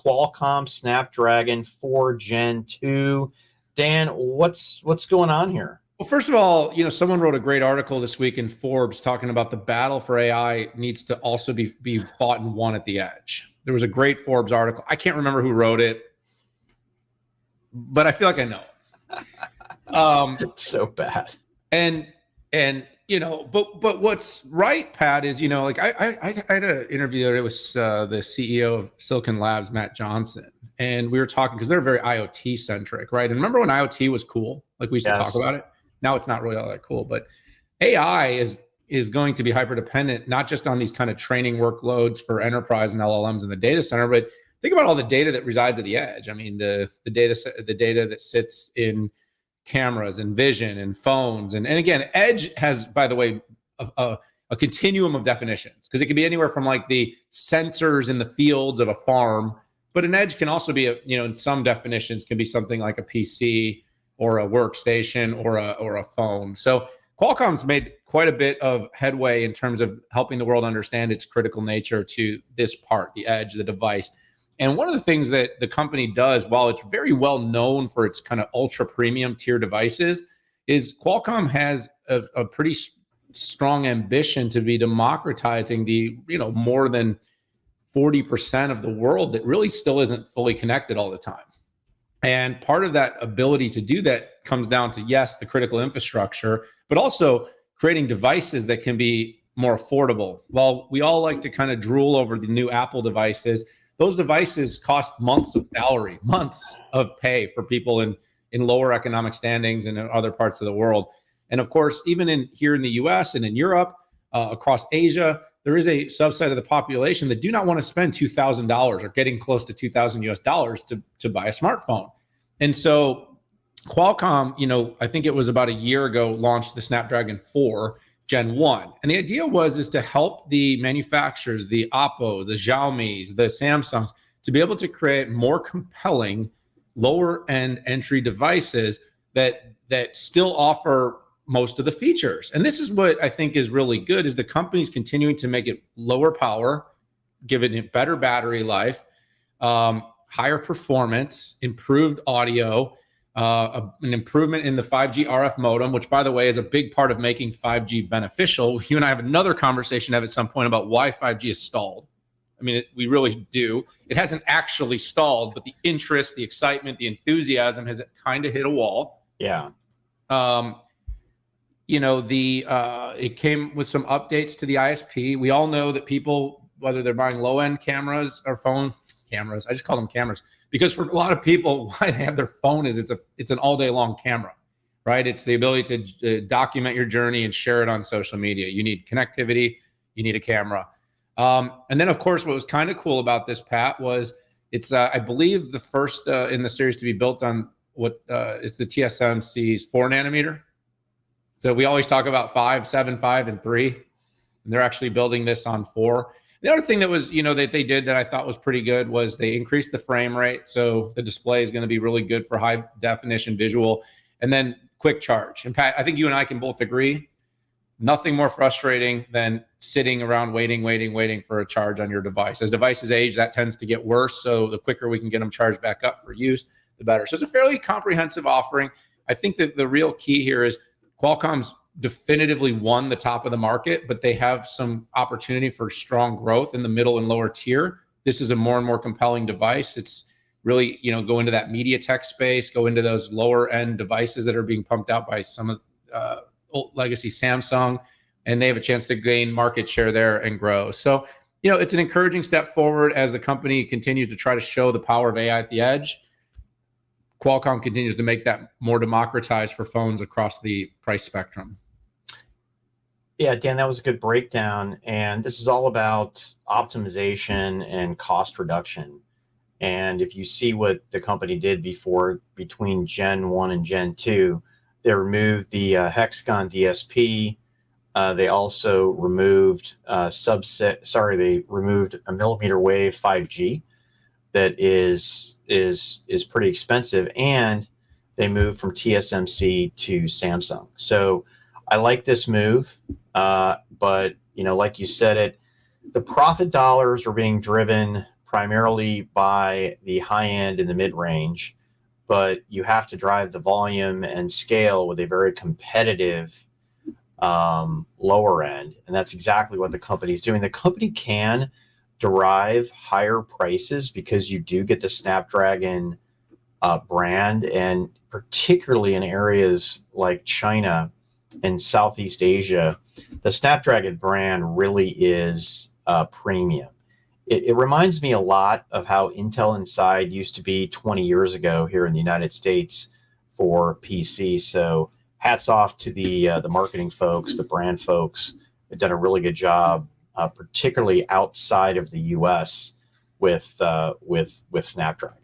Qualcomm Snapdragon 4 Gen 2. Dan, what's going on here? Well, first of all, someone wrote a great article this week in Forbes talking about the battle for AI needs to also be fought and won at the edge. There was a great Forbes article. I can't remember who wrote it, but I feel like I know. It's so bad. And but what's right, Pat, is like I had an interview there with the CEO of Silicon Labs, Matt Johnson, and we were talking because they're very IoT centric, right? And remember when IoT was cool, like we used to talk about it. Now it's not really all that cool, but AI is going to be hyper dependent, not just on these kind of training workloads for enterprise and LLMs in the data center, but think about all the data that resides at the edge. I mean, the data that sits in cameras and vision and phones. And again, edge has, by the way, a continuum of definitions, because it can be anywhere from like the sensors in the fields of a farm, but an edge can also be, in some definitions can be something like a PC or a workstation or a phone. So Qualcomm's made quite a bit of headway in terms of helping the world understand its critical nature to this part, the edge, the device. And one of the things that the company does, while it's very well known for its kind of ultra premium tier devices, is Qualcomm has a pretty strong ambition to be democratizing the, more than 40% of the world that really still isn't fully connected all the time. And part of that ability to do that comes down to, yes, the critical infrastructure, but also creating devices that can be more affordable. While we all like to kind of drool over the new Apple devices, those devices cost months of salary, months of pay for people in lower economic standings and in other parts of the world. And of course, even here in the US and in Europe, across Asia, there is a subset of the population that do not want to spend $2,000 or getting close to $2,000 US dollars to buy a smartphone. And so Qualcomm, I think it was about a year ago, launched the Snapdragon 4 Gen 1. And the idea is to help the manufacturers, the Oppo, the Xiaomi's, the Samsungs, to be able to create more compelling lower end entry devices that still offer most of the features. And this is what I think is really good, is the company's continuing to make it lower power, give it better battery life, higher performance, improved audio, an improvement in the 5G RF modem, which, by the way, is a big part of making 5G beneficial. You and I have another conversation to have at some point about why 5G is stalled. I mean, we really do. It hasn't actually stalled, but the interest, the excitement, the enthusiasm has kind of hit a wall. Yeah. It came with some updates to the ISP. We all know that people, whether they're buying low-end cameras or phone cameras, I just call them cameras, because for a lot of people, why they have their phone is it's an all-day long camera, right? It's the ability to document your journey and share it on social media. You need connectivity. You need a camera. And then, of course, what was kind of cool about this, Pat, was it's, I believe, the first in the series to be built on it's the TSMC's 4 nanometer. So we always talk about 5, 7, 5, and 3, and they're actually building this on 4. The other thing that was, that they did that I thought was pretty good was they increased the frame rate. So the display is going to be really good for high definition visual, and then quick charge. And Pat, I think you and I can both agree, nothing more frustrating than sitting around waiting for a charge on your device. As devices age, that tends to get worse. So the quicker we can get them charged back up for use, the better. So it's a fairly comprehensive offering. I think that the real key here is Qualcomm's definitively won the top of the market, but they have some opportunity for strong growth in the middle and lower tier. This is a more and more compelling device. It's really, go into that MediaTek space, go into those lower end devices that are being pumped out by some of old legacy Samsung, and they have a chance to gain market share there and grow. So, it's an encouraging step forward as the company continues to try to show the power of AI at the edge. Qualcomm continues to make that more democratized for phones across the price spectrum. Yeah, Dan, that was a good breakdown. And this is all about optimization and cost reduction. And if you see what the company did between Gen 1 and Gen 2, they removed the Hexagon DSP. They also removed they removed a millimeter wave 5G that is pretty expensive, and they moved from TSMC to Samsung. So I like this move, but like you said, the profit dollars are being driven primarily by the high end and the mid range, but you have to drive the volume and scale with a very competitive lower end. And that's exactly what the company is doing. The company can derive higher prices because you do get the Snapdragon brand, and particularly in areas like China and Southeast Asia, the Snapdragon brand really is premium. It reminds me a lot of how Intel Inside used to be 20 years ago here in the United States for PC. So hats off to the marketing folks, the brand folks. They've done a really good job, particularly outside of the U.S. with Snapdragon.